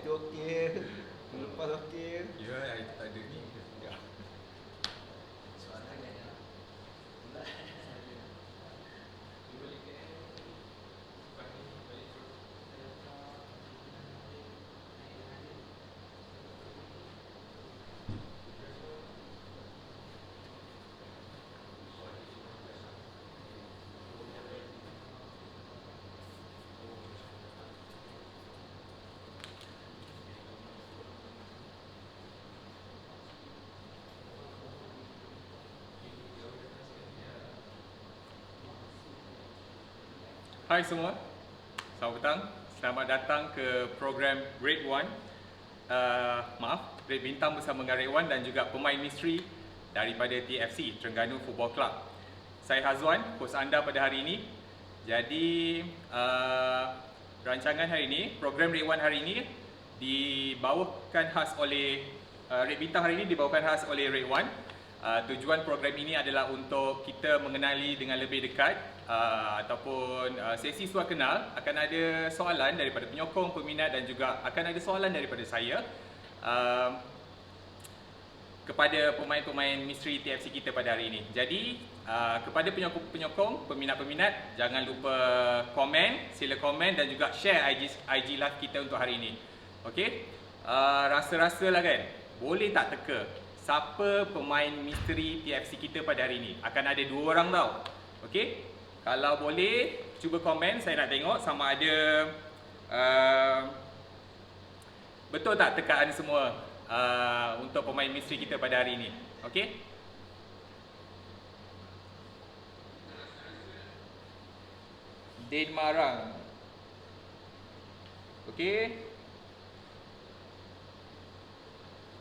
okey. Lepas okey. Ya, hari tu tak ada ni. Ya. Hai semua, selamat petang. Selamat datang ke program Grade 1. Grade Bintang bersama dengan Grade 1 dan juga pemain misteri daripada TFC, Terengganu Football Club. Saya Hazwan, host anda pada hari ini. Jadi, rancangan hari ini, program Grade 1 hari ini dibawakan khas oleh Grade Bintang hari ini dibawakan khas oleh Grade 1. Tujuan program ini adalah untuk kita mengenali dengan lebih dekat ataupun sesi suar kenal. Akan ada soalan daripada penyokong, peminat dan juga akan ada soalan daripada saya kepada pemain-pemain misteri TFC kita pada hari ini. Jadi kepada penyokong, peminat-peminat, jangan lupa komen, sila komen dan juga share IG live kita untuk hari ini. Okey? Rasa-rasalah kan, boleh tak teka siapa pemain misteri TFC kita pada hari ini? Akan ada 2 orang tau. Okey? Kalau boleh, cuba komen. Saya nak tengok sama ada betul tak tekaan semua untuk pemain misteri kita pada hari ini. Okey? Din Marang. Okey?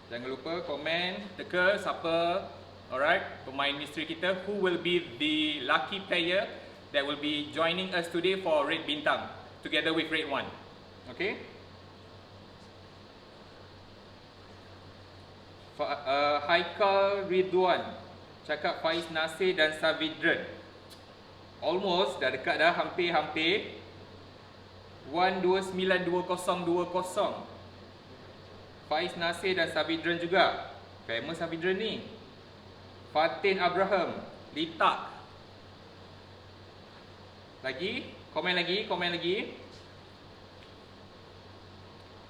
Jangan lupa komen, teka siapa, alright, pemain misteri kita, who will be the lucky player that will be joining us today for Red Bintang together with Red 1. Okay? Haikal Ridwan cakap Faiz Nasir dan Saarvindran. Almost, dah dekat dah, hampir-hampir. 1292020. Faiz Nasir dan Saarvindran juga. Famous Saarvindran ni. Fatin Abraham, Litak. Lagi, komen lagi.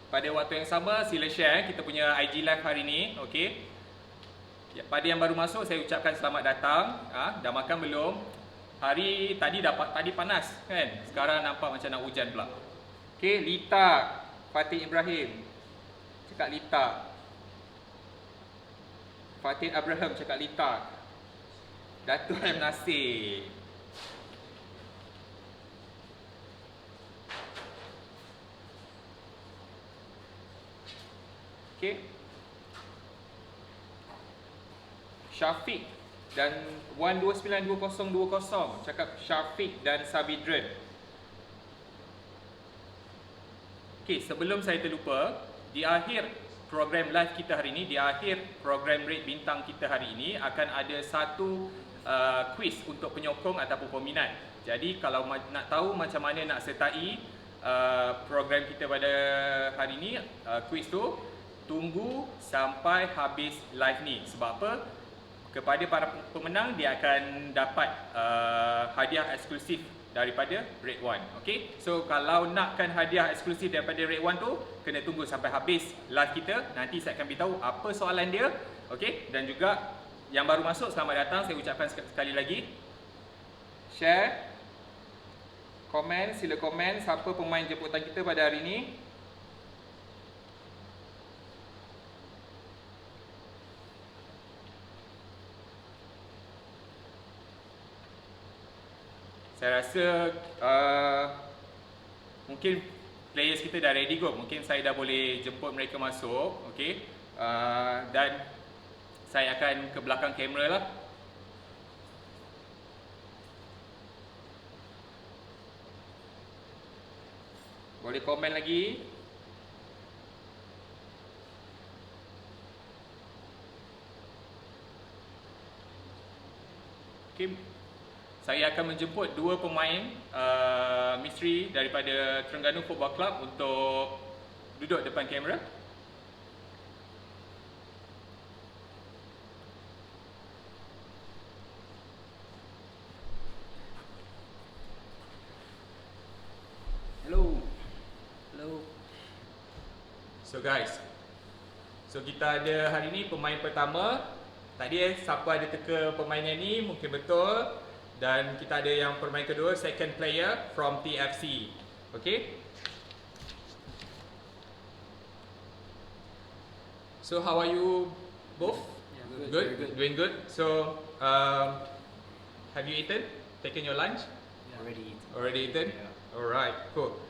Pada waktu yang sama, sila share kita punya IG live hari ni, okey. Pada yang baru masuk, saya ucapkan selamat datang. Dah makan belum? Tadi panas kan? Sekarang nampak macam nak hujan pula. Okey, Litak, Fatin Ibrahim cakap Litak. Fatin Abraham cakap Litak. Datuk M. Nasir. Okey. Syafiq dan 1292020 cakap Syafiq dan Saarvindran. Okey, sebelum saya terlupa, di akhir program live kita hari ini, di akhir program Red Bintang kita hari ini akan ada satu quiz untuk penyokong ataupun peminat. Jadi kalau nak tahu macam mana nak sertai program kita pada hari ini, quiz tu, tunggu sampai habis live ni. Sebab apa? Kepada para pemenang, dia akan dapat hadiah eksklusif daripada Red 1. Okay? So kalau nakkan hadiah eksklusif daripada Red 1 tu, kena tunggu sampai habis live kita. Nanti saya akan beritahu apa soalan dia. Okay? Dan juga yang baru masuk, selamat datang. Saya ucapkan sekali lagi. Share, komen, sila komen siapa pemain jemputan kita pada hari ini. Saya rasa mungkin players kita dah ready kot. Mungkin saya dah boleh jemput mereka masuk. Okay? Dan saya akan ke belakang kamera lah. Boleh komen lagi. Okay. Saya akan menjemput 2 pemain misteri daripada Terengganu Football Club untuk duduk depan kamera. Hello. So guys, so kita ada hari ni pemain pertama. Tadi siapa ada teka permainan ni mungkin betul. Dan kita ada yang pemain kedua, second player from TFC. Okay. So how are you both? Yeah, Good? Doing good? So have you eaten? Taken your lunch? Yeah. Already eaten? Yeah. Alright, cool.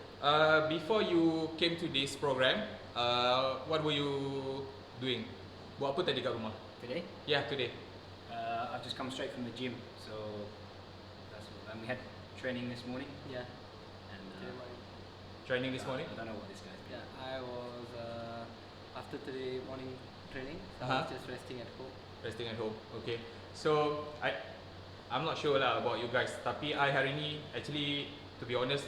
Before you came to this program, what were you doing? Buat apa tadi kat rumah? Today, Yeah, today. I've just come straight from the gym, so and we had training this morning. Yeah. And Training this morning? I don't know what this guy's Yeah, I was after today morning training, so I Uh-huh. was just resting at home. Resting at home. Okay. So I'm not sure lah about you guys, tapi I hari ni actually, to be honest,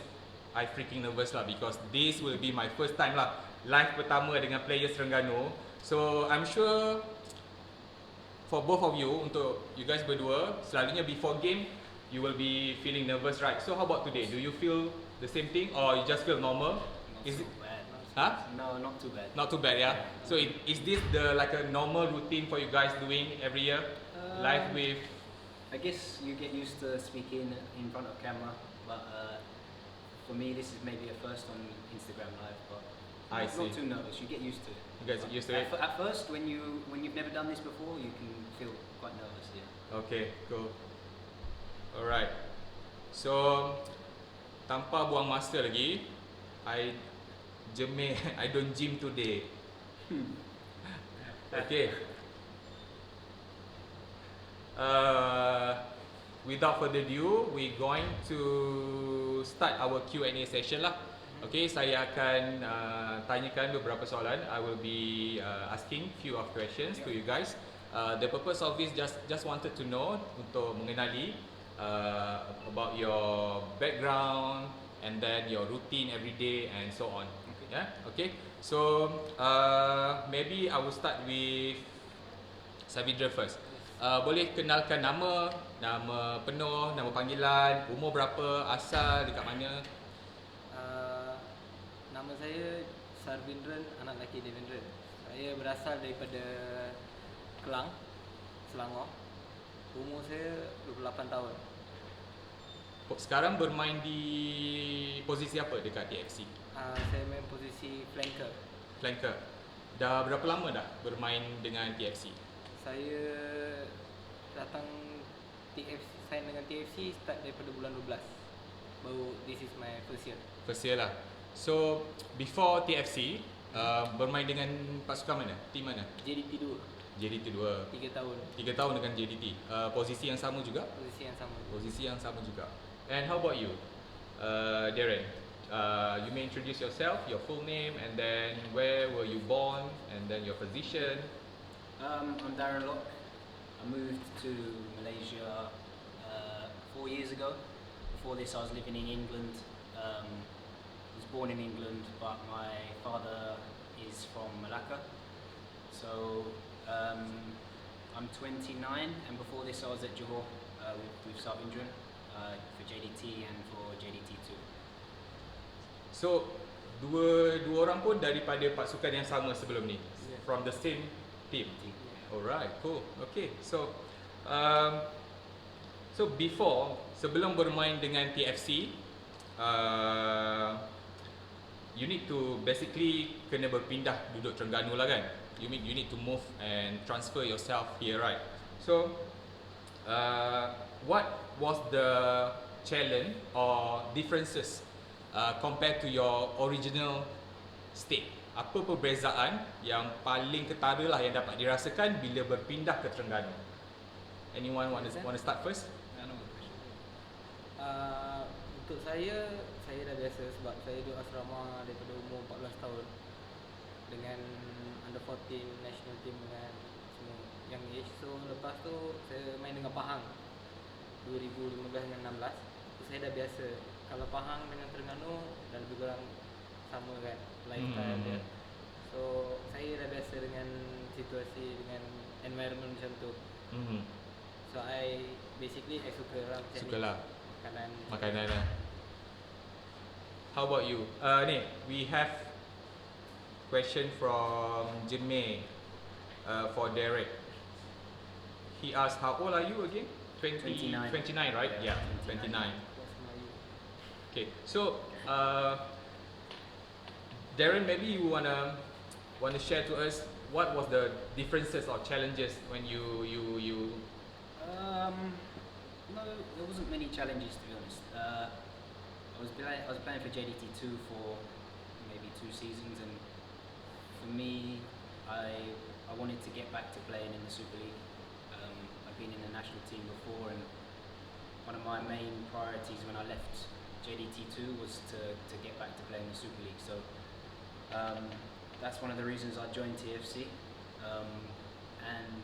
I freaking nervous lah because this will be my first time lah live pertama dengan players Terengganu. So I'm sure for both of you, untuk you guys berdua, selalunya before game you will be feeling nervous, right? So how about today? Do you feel the same thing or you just feel normal? not Is so it? bad. Huh? No, not too bad. Not too bad, yeah. So is this the like a normal routine for you guys doing every year? Live with. I guess you get used to speaking in front of camera, but for me this is maybe a first on Instagram Live, but I not see. too nervous. You get used to it. You guys used to it? At first, when you've never done this before, you can feel quite nervous. Yeah. Okay, cool. Alright. So tanpa buang masa lagi, I don't gym today. Okay. Without further ado, we're going to start our Q&A session lah. Okay, saya akan tanyakan beberapa soalan. I will be asking few of questions to you guys. The purpose of this just wanted to know, untuk mengenali about your background and then your routine every day and so on. Yeah, okay. So maybe I will start with Saarvindran first. Boleh kenalkan nama penuh, nama panggilan, umur berapa, asal, dekat mana? Nama saya Saarvindran, anak lelaki Devendran. Saya berasal daripada Kelang, Selangor. Umur saya 28 tahun. Sekarang bermain di posisi apa dekat TFC? Saya main posisi flanker. Flanker. Dah berapa lama dah bermain dengan TFC? Saya datang TFC, sign dengan TFC start daripada bulan 12. Baru this is my first year. First year lah. So before TFC, bermain dengan pasukan mana? Team mana? JDT 2, JDT 2. 3 tahun. 3 tahun dengan JDT. Posisi yang sama juga? Posisi yang sama. Posisi yang sama juga. And how about you, Darren? You may introduce yourself, your full name, and then where were you born, and then your position. I'm Darren Lok. I moved to Malaysia 4 years ago. Before this, I was living in England. Was born in England, but my father is from Malacca. So I'm 29, and before this, I was at Johor with Saarvindran for JDT and for JDT2. So dua orang pun daripada pasukan yang sama sebelum ni, from the same team. Alright, cool. Okay, so sebelum bermain dengan TFC, you need to basically kena berpindah duduk Terengganu lah kan. You need to move and transfer yourself here, right? So what was the challenge or differences compared to your original state? Apa perbezaan yang paling ketara lah yang dapat dirasakan bila berpindah ke Terengganu? Anyone want to start first? Untuk saya dah biasa sebab saya duduk asrama daripada umur 14 tahun dengan under 14 national team dengan semua yang age. So lepas tu saya main dengan Pahang 2015 dengan 16. So saya dah biasa. Kalau Pahang dengan Terengganu dah lebih kurang sama kan lifestyle dia. situasi dengan environment macam tu. Mhm. So I basically suka orang macam ni. Sukalah Makanan. makanan lah. How about you? Ni, we have question from Jimmy for Derek. He asked, how old are you again? 29. 29, right? Yeah, Yeah, 29. What's Melayu? Okay, so Darren, maybe you wanna share to us what was the differences or challenges when you No, there wasn't many challenges to be honest. I was playing for JDT2 for maybe 2 seasons, and for me, I wanted to get back to playing in the Super League. I've been in the national team before, and one of my main priorities when I left JDT2 was to get back to playing in the Super League. So that's one of the reasons I joined TFC. And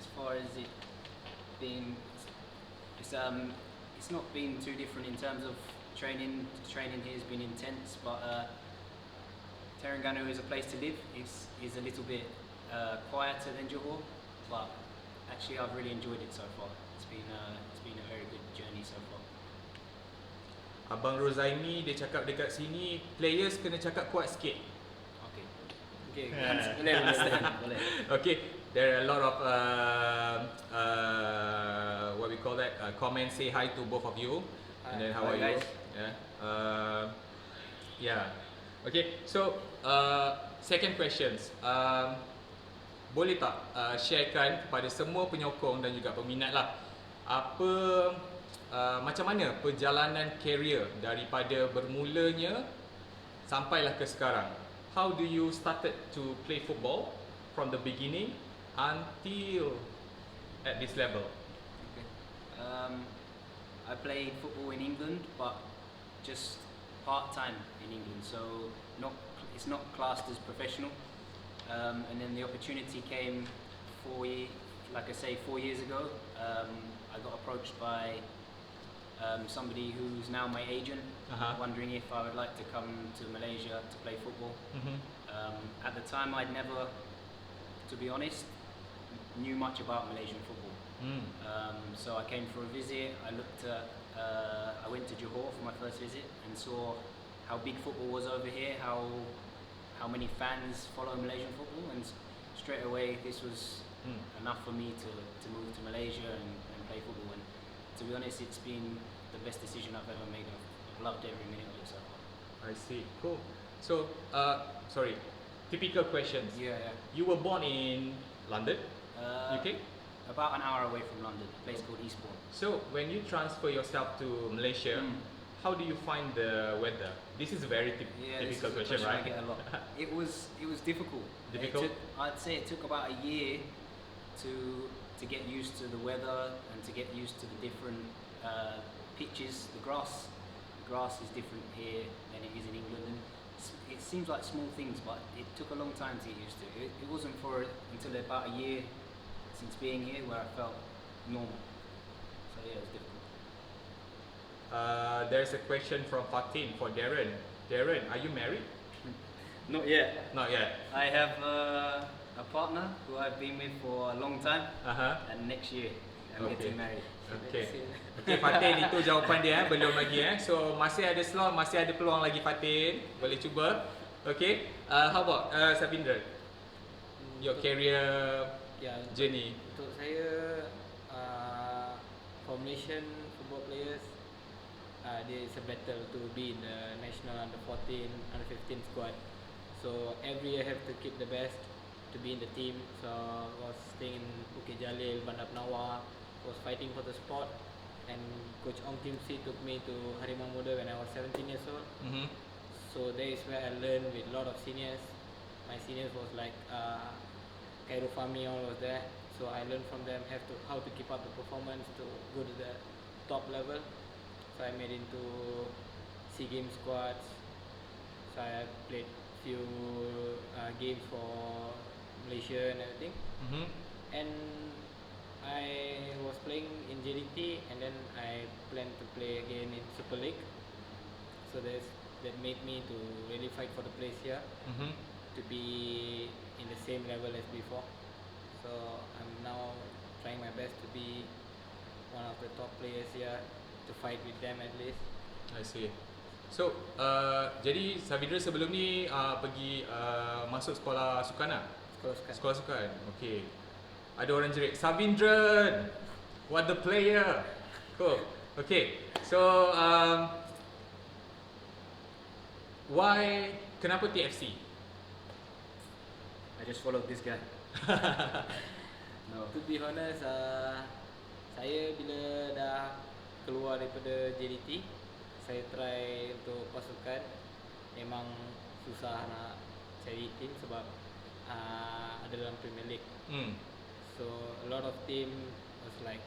as far as it being, it's not been too different in terms of training. Training here has been intense, but Terengganu is a place to live. Is a little bit quieter than Johor, but actually I've really enjoyed it so far. It's been a very good journey so far. Abang Rozaimi dia cakap dekat sini, players kena cakap kuat sikit. Okay. Okay. Boleh understand. Boleh. Okay, there are a lot of what we call that comments. Say hi to both of you, and then how Hi, are you? guys. Yeah. Yeah. Okay. So second questions. Boleh tak sharekan kepada semua penyokong dan juga peminat lah, apa macam mana perjalanan career daripada bermulanya sampailah ke sekarang? How do you started to play football from the beginning until at this level? Okay. I played football in England, but just part-time in England, so it's not classed as professional. And then the opportunity came 4 years ago. I got approached by somebody who's now my agent, wondering if I would like to come to Malaysia to play football. At the time, I'd never, to be honest, knew much about Malaysian football. So I came for a visit. I went to Johor for my first visit and saw how big football was over here, how many fans follow Malaysian football, and straight away this was enough for me to move to Malaysia and play football. And to be honest, it's been the best decision I've ever made. I've loved every minute of it so far. I see. Cool. So, sorry. Typical questions. Yeah. You were born in London, UK? About an hour away from London, a place called Eastbourne. So, when you transfer yourself to Malaysia, how do you find the weather? This is a very This typical is a question, right? I get a lot. It was difficult. Difficult? I'd say it took about a year to get used to the weather and to get used to the different pitches. The grass is different here than it is in England. And it seems like small things, but it took a long time to get used to. It wasn't until about a year since being here where I felt normal. So yeah, it was difficult. There's a question from Fatin for Darren. Darren, are you married? Not yet. Not yet. I have a partner who I've been with for a long time, and next year I'm getting married. Okay. Okay, Fatin, itu jawapan dia, belum lagi So masih ada slot, masih ada peluang lagi Fatin. Boleh cuba. Okay. How about Saarvindran? Your career journey. Untuk saya, for Malaysian football players, there is a battle to be in the national under 14, under 15 squad. So every year have to keep the best to be in the team. So I was staying in Bukit Jalil, Bandar Penawar, was fighting for the spot, and Coach Ong Kim Si took me to Harimau Muda when I was 17 years old. So there is where I learned with a lot of seniors. My seniors was like Khairul Fahmi, all was there. So I learned from them how to keep up the performance to go to the top level. So I made into SEA Games squads. So I played few games for Malaysia and everything. And I was playing in JDT, and then I planned to play again in Super League. So that made me to really fight for the place here, to be in the same level as before. So I'm now trying my best to be one of the top players here, to fight with them at least. I see. So, jadi Saarvindran sebelum ni pergi masuk sekolah sukan lah? Sekolah sukan. Sekolah sukan, okay. Ada orang jerit, Saarvindran, what the player? Cool. Okay, so why, kenapa TFC? I just followed this guy. No. To be honest, saya bila dah keluar daripada JDT, saya try untuk pasukan. Memang susah nak cari team sebab ada dalam Premier League. So a lot of team was like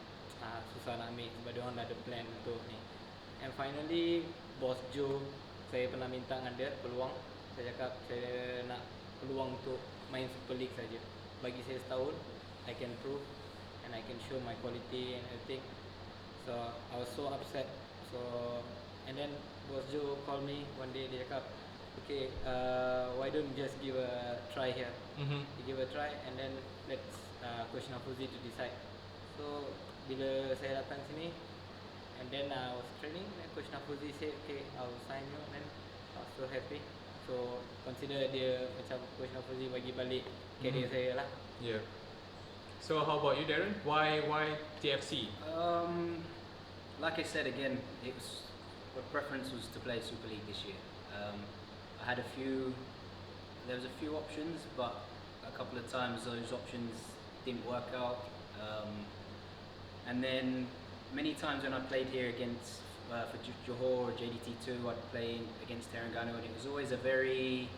susah nak ambil sebab diorang dah ada plan untuk ni. And finally, Bos Joe, saya pernah minta dengan dia peluang. Saya cakap saya nak peluang untuk main Super League saja. Bagi saya setahun, I can prove and I can show my quality and everything. So I was so upset. So and then Bos Joe called me one day. Dia cakap, okay, why don't you just give a try here? He give a try and then let's Coach Nafuzi to decide. So bila saya datang sini and then I was training, and Coach Nafuzi said, okay, I will sign you. And then I was so happy. So consider dia macam Coach Nafuzi bagi balik career saya lah. Yeah. So how about you, Darren? Why TFC? Like I said again, it was my preference was to play Super League this year. I had there was a few options, but a couple of times those options didn't work out. And then many times when I played here against for Johor or JDT2, I'd play against Terengganu, and it was always a very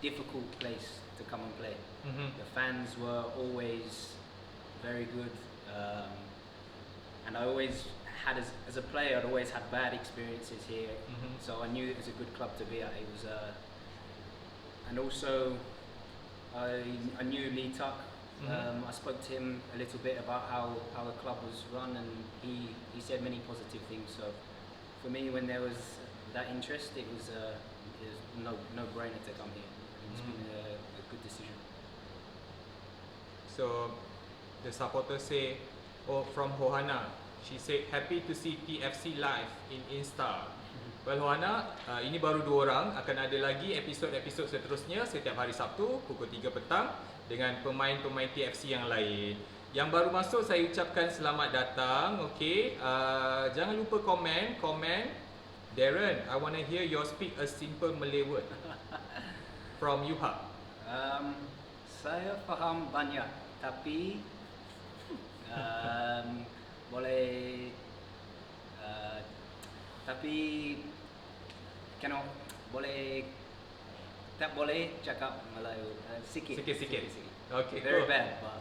difficult place to come and play. The fans were always very good, and I always had, as a player, I'd always had bad experiences here. So I knew it was a good club to be at. It was, and also I knew Lee Tuck. I spoke to him a little bit about how the club was run, and he said many positive things. So for me, when there was that interest, it was no brainer to come here. It's been a good decision. So the supporter say, oh, from Hohana, she said happy to see TFC live in Insta. Well, Hohana, ini baru 2 orang. Akan ada lagi episod-episod seterusnya setiap hari Sabtu pukul 3 petang dengan pemain-pemain TFC yang lain. Yang baru masuk, saya ucapkan selamat datang. Okay, jangan lupa komen. Darren, I want to hear you speak a simple Malay word from Yuha. Saya faham banyak, tapi boleh, tapi tak boleh cakap Melayu sikit. Okay, very cool. bad, but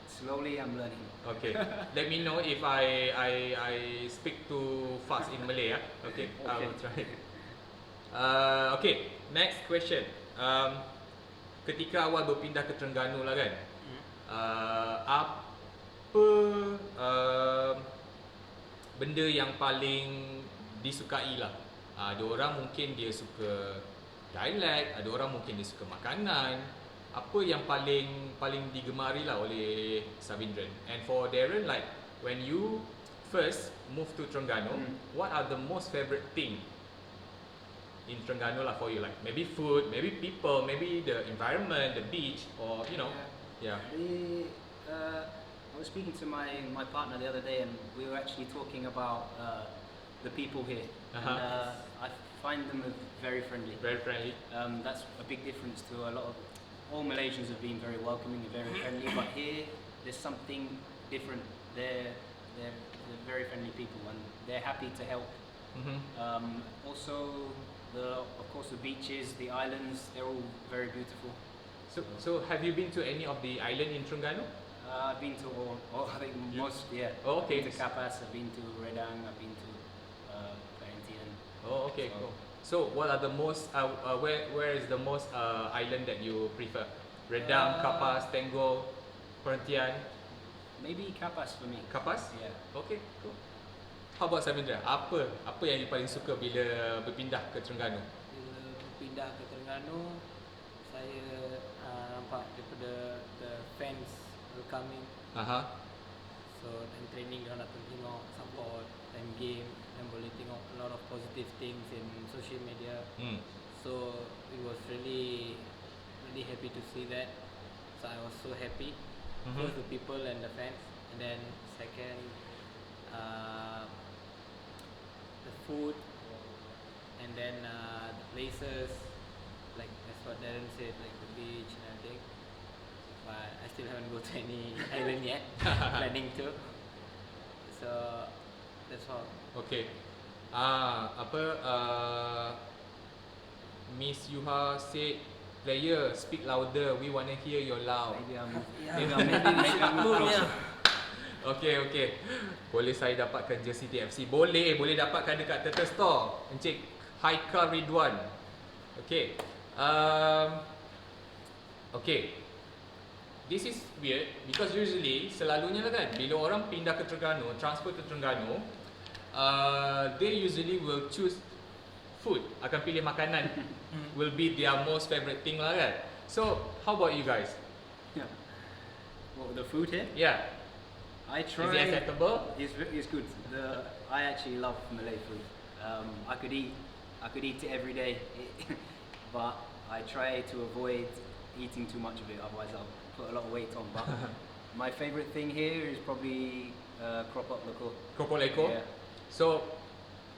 slowly I'm learning. Okay, let me know if I speak too fast in Malay. Okay, I will try. Okay, next question. Ketika awal berpindah ke Terengganu lah kan, apa benda yang paling disukai lah? Ada orang mungkin dia suka dialek, ada orang mungkin dia suka makanan. Apa yang paling digemari lah oleh Saarvindran? And for Darren, like when you first move to Terengganu, what are the most favourite thing in Terengganu lah for you? Like maybe food, maybe people, maybe the environment, the beach, or you know, yeah. I was speaking to my partner the other day, and we were actually talking about the people here. And, I find them very friendly. Very friendly. That's a big difference to a lot of. All Malaysians have been very welcoming and very friendly, but here there's something different. They're very friendly people, and they're happy to help. Also, of course the beaches, the islands, they're all very beautiful. So have you been to any of the island in Terengganu? I've been to all I think most, yeah. Oh, okay. I've been to Kapas, I've been to Redang, I've been to Perhentian. Oh, okay, cool. So what are the most where is the most island that you prefer? Redang, Kapas, Tenggol, Perhentian? Maybe Kapas for me. Kapas? Yeah. Okay, cool. How about Saarvindran? Apa yang you paling suka bila berpindah ke Terengganu? Bila berpindah ke Terengganu, saya nampak daripada the coming. So time training dia nak tengok support, time game, dan boleh tengok a lot of positive things in social media. So it was really happy to see that. So I was so happy. First the people and the fans, and then second the food, and then the places, like as what Darren said, like the beach and everything. But I still haven't go to any island yet. Planning to. So that's all. Okay. Miss Yuha said, player speak louder. We wanna hear your loud. Maybe we should move closer. Okay. Boleh saya dapatkan jersey TFC? Boleh dapatkan dekat Turtle Store. Encik Haikal Ridwan. Okay. Okay. This is weird because usually selalunya lah kan, bila orang pindah ke Terengganu, transfer ke Terengganu, they usually will choose food, akan pilih makanan will be their most favourite thing lah kan. So how about you guys? Yeah. What, the food here? Yeah. I try. Is it acceptable? It's good. I actually love Malay food. I could eat it every day, but I try to avoid eating too much of it. Otherwise, I'll put a lot of weight on. But my favourite thing here is probably keropok leko. Keropok leko. Yeah. So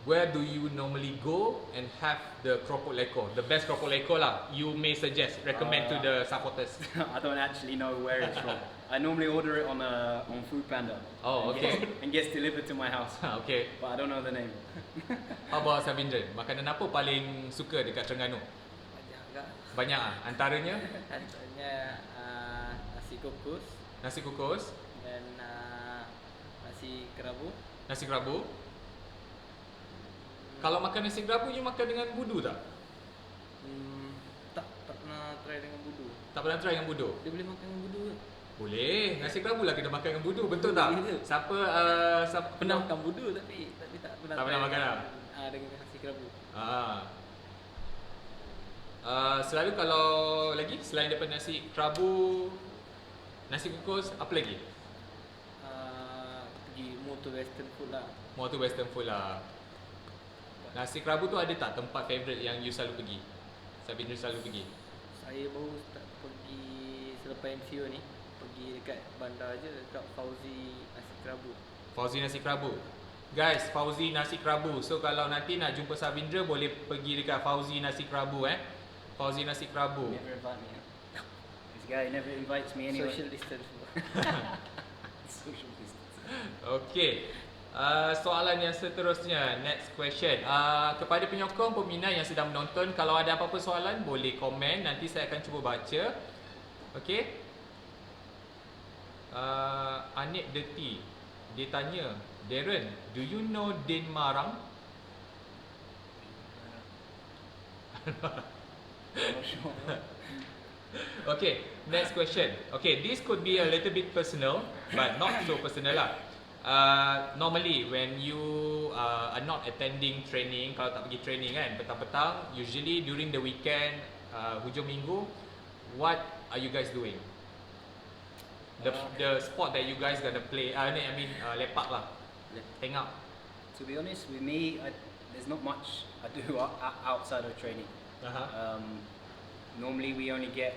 where do you normally go and have the keropok leko? The best keropok leko lah. You may recommend to the supporters. I don't actually know where it's from. I normally order it on Food Panda. Oh, okay. And gets delivered to my house. Okay. But I don't know the name. How about Saarvindran? Makanan apa paling suka dekat Terengganu? Banyak agak. Banyak ah. Antaranya nasi kukus nasi kukus, dan nasi kerabu. nasi kerabu. Kalau makan nasi kerabu, you makan dengan budu tak? Tak pernah try dengan budu. Tak pernah try dengan budu? Dia boleh makan dengan budu ke? Boleh. Nasi kerabu lah kena makan dengan budu, betul tak? Siapa Pernah makan budu tapi tak pernah. Tak pernah makan lah. Dengan nasi kerabu. Selalu kalau lagi selain daripada nasi kerabu, nasi kukus, apa lagi? Pergi more to western food lah. More to western food lah. Nasi kerabu tu ada tak tempat favourite yang you selalu pergi? Saarvindran selalu pergi? Saya baru start pergi selepas MCO ni. Pergi dekat bandar je, dekat Fauzi nasi kerabu. Fauzi nasi kerabu. Guys, Fauzi nasi kerabu. So kalau nanti nak jumpa Saarvindran, boleh pergi dekat Fauzi nasi kerabu Fauzi nasi kerabu. Never invite me. This guy never invites me anyway. Social distance. Social distance. Okay. Soalan yang seterusnya, next question. Kepada penyokong peminat yang sedang menonton, kalau ada apa-apa soalan boleh komen, nanti saya akan cuba baca. Okay. Anik Deti, dia tanya, Darren, do you know Din Marang? Okay, next question. Okay, this could be a little bit personal, but not so personal lah. Normally when you are not attending training, kalau tak pergi training kan, petang-petang, usually during the weekend, hujung minggu, what are you guys doing? The sport that you guys gonna play, lepak lah, hang out. To be honest with me, there's not much I do outside of training. Normally we only get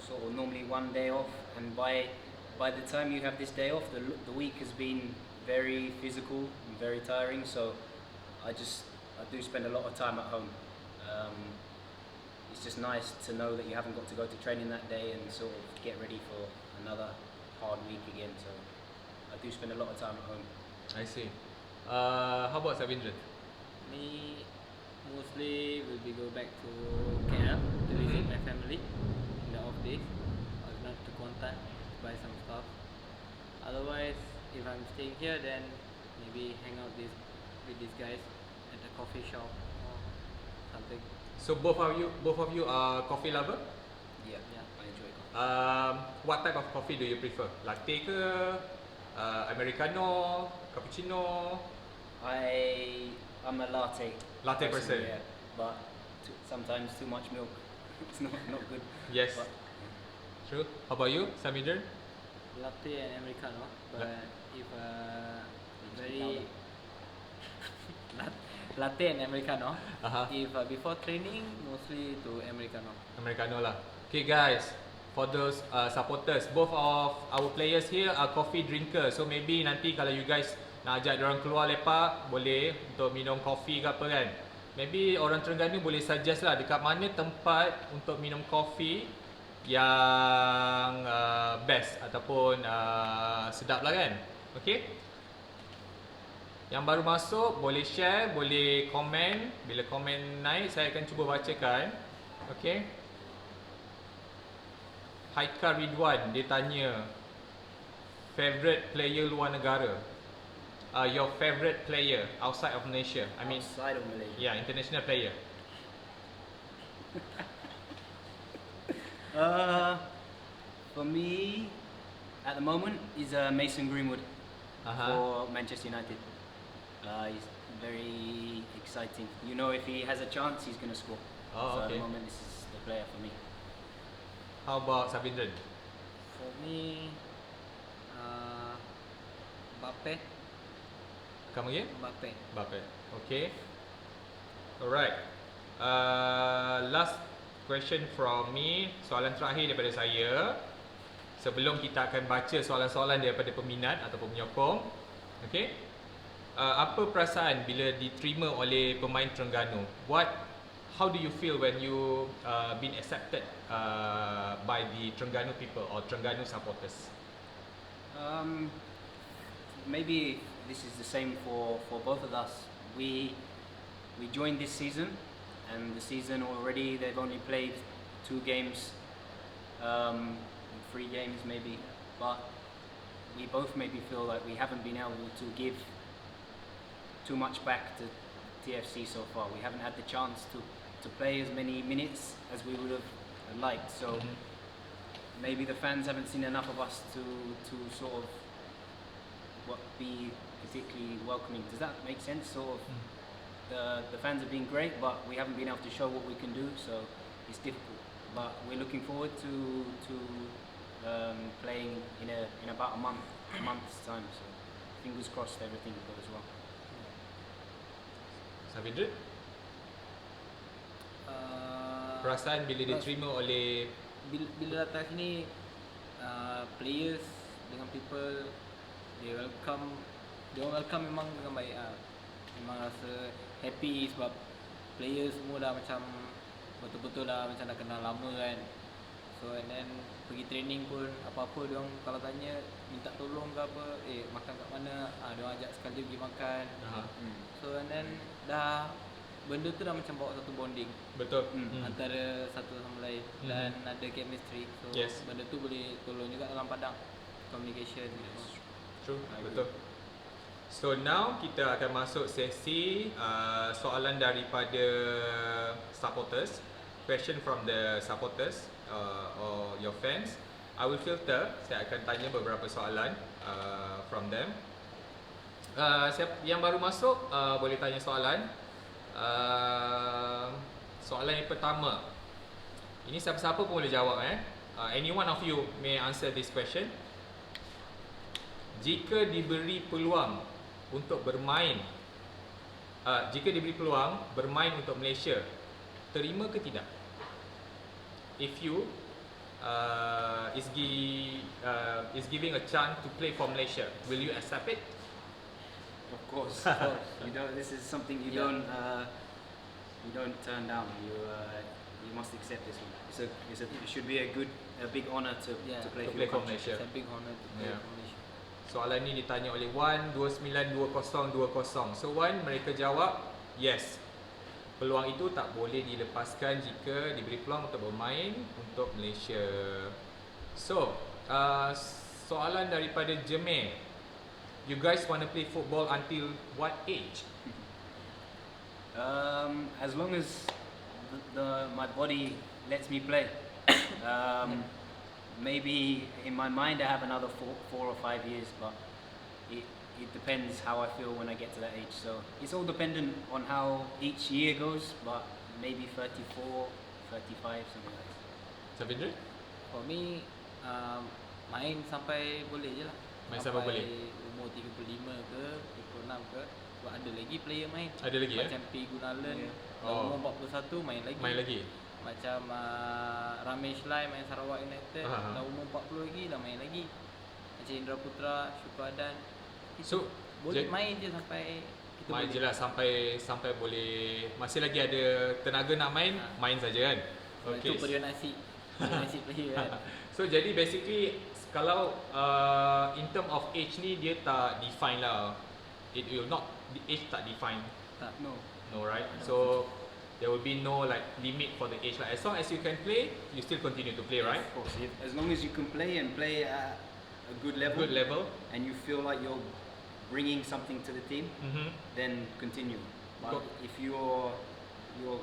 sort of one day off, and by the time you have this day off, the week has been very physical and very tiring. So I do spend a lot of time at home. It's just nice to know that you haven't got to go to training that day and sort of get ready for another hard week again. So I do spend a lot of time at home. I see. How about Saarvindran? Me mostly will be go back to KL to visit my family in the off days. Or not to Kuantan, buy some stuff. Otherwise, if I'm staying here, then maybe hang out with these guys at a coffee shop or something. So both of you are coffee lover? Yeah. I enjoy coffee. What type of coffee do you prefer? Latte ke, americano, cappuccino? I'm a latte Person. Yeah, but sometimes too much milk, it's not good. Yes. But, True. How about you, Saarvindran? latte and americano, but if very latte and americano. If before training, mostly to americano. Americano lah. Okay guys, for those supporters, both of our players here are coffee drinker. So maybe nanti kalau you guys nak ajak diorang keluar lepak, boleh untuk minum kopi ke apa kan. Maybe orang Terengganu boleh suggest lah dekat mana tempat untuk minum kopi yang best ataupun sedap lah kan. Okay. Yang baru masuk boleh share, boleh komen. Bila komen naik saya akan cuba bacakan. Okay. Haikal Ridwan dia tanya favorite player luar negara. Your favorite player outside of Malaysia. I mean Outside of Malaysia. yeah, international player. For me, at the moment, is Mason Greenwood for Manchester United. He's very exciting. You know, if he has a chance, he's going to score. Oh, so at okay. the moment, this is the player for me. How about Saarvindran? For me, Mbappe. Come again? Mbappe. Mbappe. Okay. Alright. Last question from me. Soalan terakhir daripada saya. Sebelum kita akan baca soalan-soalan daripada peminat ataupun penyokong. Okay. Apa perasaan bila diterima oleh pemain Terengganu? How do you feel when you been accepted by the Terengganu people or Terengganu supporters? Maybe this is the same for both of us. We joined this season, and the season already they've only played 2 games, 3 games maybe, but we both maybe feel like we haven't been able to give too much back to TFC so far. We haven't had the chance to play as many minutes as we would have liked. So maybe the fans haven't seen enough of us to sort of be particularly welcoming. Does that make sense? Sort of the fans have been great, but we haven't been able to show what we can do. So it's difficult. But we're looking forward to playing in about a month's time. So fingers crossed everything goes well. Saarvindran? Perasaan bila diterima oleh bila datang sini, players dengan people, they welcome memang dengan baik lah. Memang rasa happy sebab players semua dah macam betul-betul dah macam dah kenal lama kan. So and then pergi training pun apa-apa diorang kalau tanya minta tolong ke apa, makan kat mana, diorang ajak sekali pergi makan. So and then dah benda tu dah macam bawa satu bonding. betul. Antara satu sama lain dan ada chemistry. So Yes. benda tu boleh tolong juga dalam padang communication. True, betul. So now kita akan masuk sesi soalan daripada supporters. Question from the supporters or your fans. I will filter. Saya akan tanya beberapa soalan from them. Yang baru masuk boleh tanya soalan. Soalan yang pertama. Ini siapa-siapa pun boleh jawab any one of you may answer this question. Jika diberi peluang untuk bermain untuk Malaysia, terima ke tidak? If you is giving a chance to play for Malaysia, will you accept it? Of course. You don't. This is something you don't turn down. You must accept this one. It should be a big honor to play To for play your for country. Malaysia. It's a big honor to play for Malaysia. Soalan ni ditanya oleh Wan 292020. So Wan, mereka jawab yes. Peluang itu tak boleh dilepaskan jika diberi peluang untuk bermain untuk Malaysia. So, soalan daripada Jemeh. You guys want to play football until what age? As long as my body lets me play. Maybe in my mind I have another 4 or 5 years, but it depends how I feel when I get to that age. So it's all dependent on how each year goes, but maybe 34, 35, something like that. Saarvindran? For me, Main sampai boleh je lah. Main sampai boleh. Umur 35 ke 36 ke. Sebab ada lagi player main. Ada lagi Macam P. Gunalan Oh. umur 41 main lagi. Main lagi. Macam Ramesh Lai main Sarawak United, dah umur 40 lagi dah main lagi. Macam Indra Putra, Syukradan. So Boleh main je sampai kita main boleh. je lah sampai boleh, masih lagi ada tenaga nak main, main saja kan. Itu periuk nasi. Periuk nasi player kan. So jadi basically kalau in term of age ni dia tak define lah. It will not, the age tak define. Tak. No, right? So there will be no like limit for the age. Like as long as you can play, you still continue to play, right? Of course, as long as you can play and play at a good level, and you feel like you're bringing something to the team, then continue. But if you're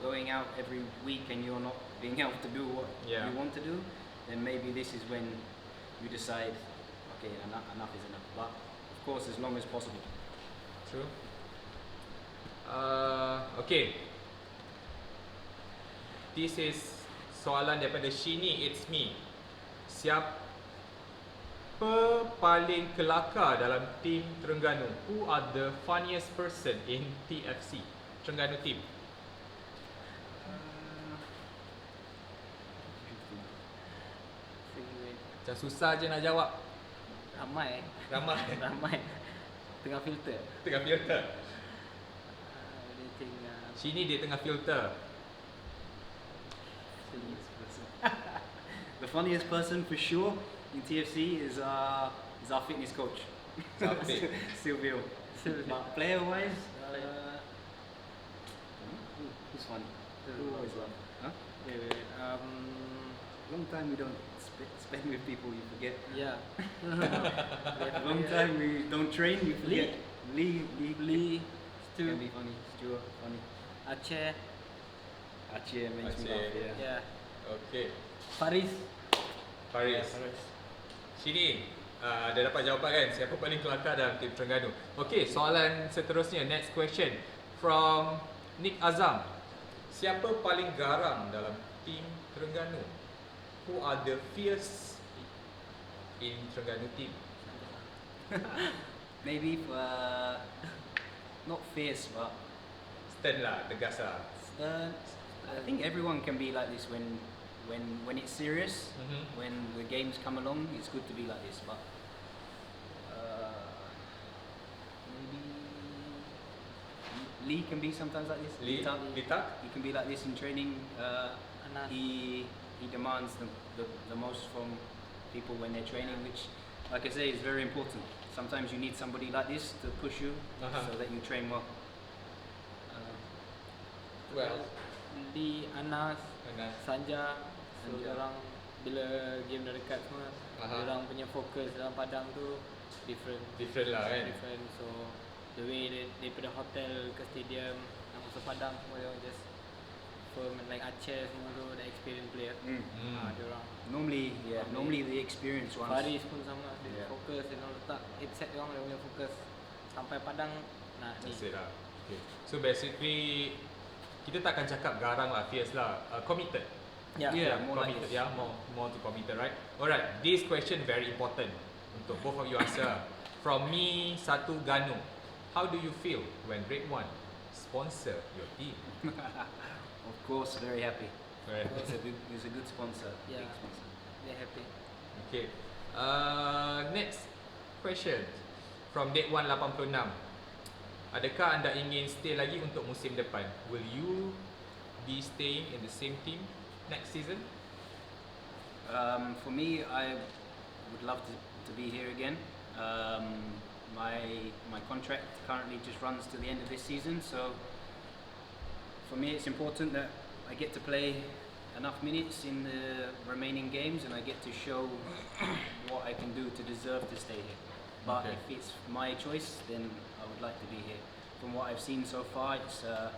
going out every week and you're not being able to do what you want to do, then maybe this is when you decide, okay, enough is enough. But of course, as long as possible. True. Okay. This is soalan daripada Shini It's Me. Siapa paling kelakar dalam tim Terengganu? Who are the funniest person in TFC? Terengganu team. Macam susah je nak jawab. Ramai. Ramai. Tengah filter. Tengah filter. Dia tengah Sini dia tengah filter. The funniest person for sure in TFC is our fitness coach, Silvio. But player-wise, who's funny? Who always laugh? Huh? Wait. Long time we don't spend with people, you forget. Yeah. Long time we don't train, you forget. Lee, Stu, can be funny. Stuart, funny. Aceh. Aceh makes me laugh. Yeah. Yeah. Okay. Faris. Sini dah dapat jawapan kan siapa paling kelakar dalam tim Terengganu. Okay, soalan seterusnya, next question from Nick Azam. Siapa paling garang dalam tim Terengganu? Who are the fierce in Terengganu team? Maybe not fierce, but Stern lah, tegas lah. I think everyone can be like this when it's serious. When the games come along, it's good to be like this. But maybe Lee can be sometimes like this. Lee Tak? He can be like this in training. He demands the most from people when they're training, which, like I say, is very important. Sometimes you need somebody like this to push you so that you train well. Di Anas, Sanja, orang bila game dah dekat semua, orang punya fokus dalam padang tu different lah kan. So the way daripada hotel ke stadium, nak masuk padang semua dia just firm, like Aceh semua tu, the experienced player. Dia orang Normally the experienced ones. Faris pun sama, dia fokus, dia letak headset dia orang, dia punya fokus sampai padang nak ni. That's it lah. Okay. So basically kita takkan cakap garang lah, fierce lah, committed. More like committed. this. More to committed, right? Alright, this question very important untuk both of you answer. From me, Satu Ganu. How do you feel when Red One sponsor your team? Of course, very happy. Right. It's a good sponsor. Yeah. Big sponsor. They're happy. Okay. Next question from Date 186. Adakah anda ingin stay lagi untuk musim depan? Will you be staying in the same team next season? For me, I would love to be here again. My contract currently just runs to the end of this season, so for me it's important that I get to play enough minutes in the remaining games and I get to show what I can do to deserve to stay here. But if it's my choice, then I would like to be here. From what I've seen so far, it's a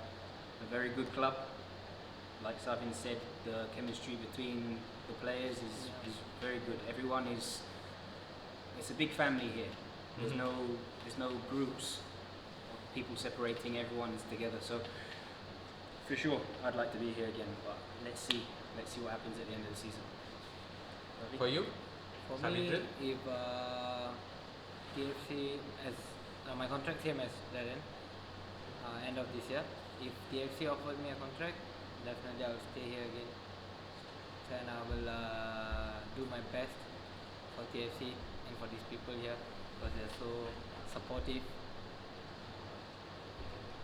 very good club. Like Savin said, the chemistry between the players is very good. Everyone is. It's a big family here. There's no groups of people separating. Everyone's together. So for sure, I'd like to be here again. But let's see what happens at the end of the season. For you? For me, Saarvindran? if TFC as my contract same as Darren, end of this year. If TFC offered me a contract, definitely I will stay here again. Then I will do my best for TFC and for these people here because they're so supportive.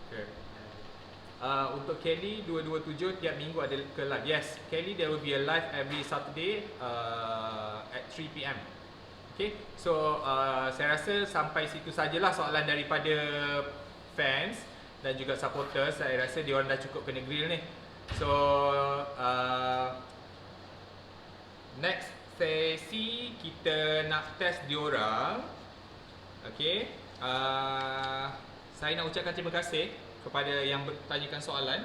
Okay. Untuk Kelly 227 tiap minggu ada ke live. Yes, Kelly there will be a live every Saturday at 3 PM. Okay, so saya rasa sampai situ sajalah soalan daripada fans dan juga supporters. Saya rasa diorang dah cukup kena grill ni. So next sesi kita nak test diorang. Okay, saya nak ucapkan terima kasih kepada yang bertanyakan soalan.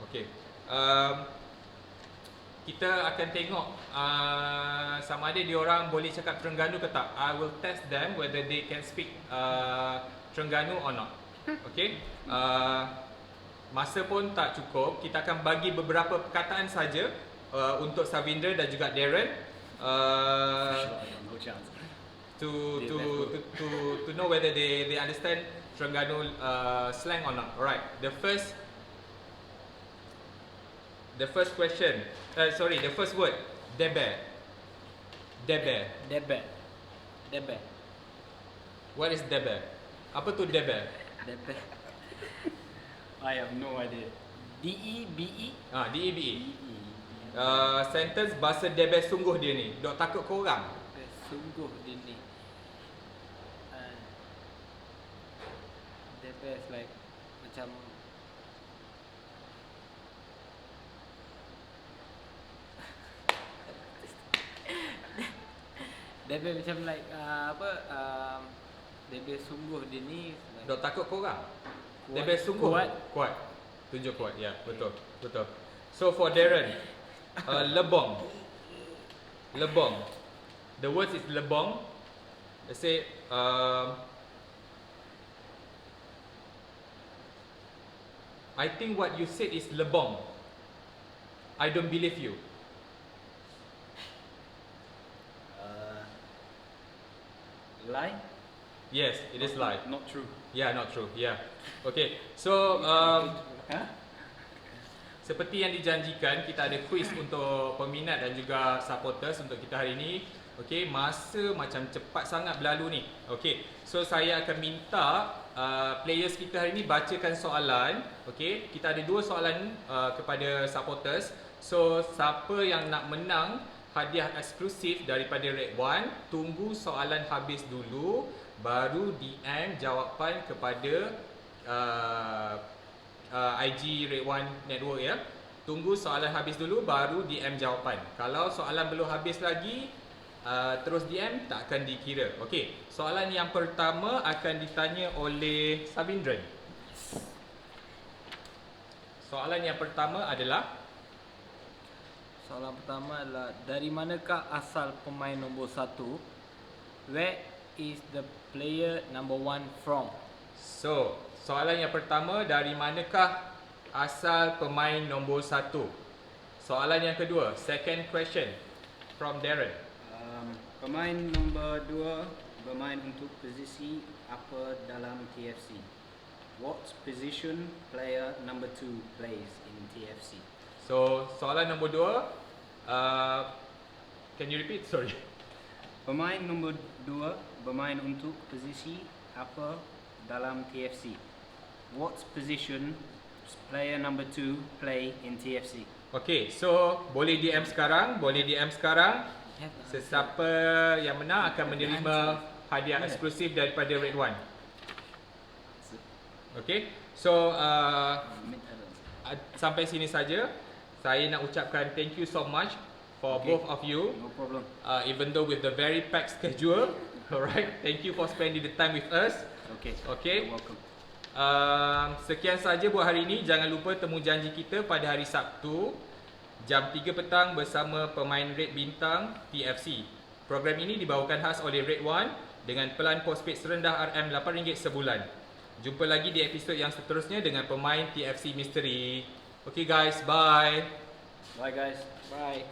Okay, kita akan tengok sama ada diorang boleh cakap Terengganu ke tak. I will test them whether they can speak Terengganu or not. Okay, masa pun tak cukup. Kita akan bagi beberapa perkataan saja untuk Saarvindran dan juga Darren No chance. to know whether they understand Terengganu slang or not. Alright, the first question, the first word, debe. Debe. What is debe? Apa tu debe? Debe. I have no idea. DEBE. DEBE. Sentence bahasa debe sungguh dia ni. Dok takut korang. Sungguh dia ni. Debe is like macam Debe macam like Debe sungguh dia ni like Dok takut korang. Kuat. Debe sungguh. Kuat. Tunjuk kuat. Ya, betul. So for Darren, lebong. The word is lebong. Let's say I think what you said is lebong. I don't believe you. Lie? Yes, it is lie. Not true. Yeah, not true. Yeah. Okay. So seperti yang dijanjikan, kita ada quiz untuk peminat dan juga supporters untuk kita hari ini. Okay, masa macam cepat sangat berlalu ni. Okay, so saya akan minta players kita hari ini bacakan soalan. Okay, kita ada 2 soalan kepada supporters. So siapa yang nak menang hadiah eksklusif daripada Red One, tunggu soalan habis dulu, baru DM jawapan kepada IG Red One Network ya. Tunggu soalan habis dulu baru DM jawapan. Kalau soalan belum habis lagi, terus DM tak akan dikira. Okey, soalan yang pertama akan ditanya oleh Saarvindran. Soalan yang pertama adalah dari manakah asal pemain nombor 1? Where is the player number 1 from? So, soalan yang pertama, dari manakah asal pemain nombor 1? Soalan yang kedua, second question from Darren. Pemain nombor 2 bermain untuk posisi apa dalam TFC? What position player number 2 plays in TFC? So, soalan nombor 2, can you repeat? Sorry. Pemain nombor 2 bermain untuk posisi apa dalam TFC? What position player number 2 play in TFC? Okay, so boleh DM sekarang, Sesiapa yang menang akan menerima hadiah eksklusif daripada Red One. Okay, so sampai sini saja. Saya nak ucapkan thank you so much for both of you. No problem. Even though with the very packed schedule, alright. Thank you for spending the time with us. Okay. You're welcome. Sekian saja buat hari ini. Jangan lupa temu janji kita pada hari Sabtu jam 3 petang bersama pemain Red Bintang TFC. Program ini dibawakan khas oleh Red One dengan pelan postpaid serendah RM8 sebulan. Jumpa lagi di episod yang seterusnya dengan pemain TFC Misteri. Okay guys, bye. Bye guys. Bye.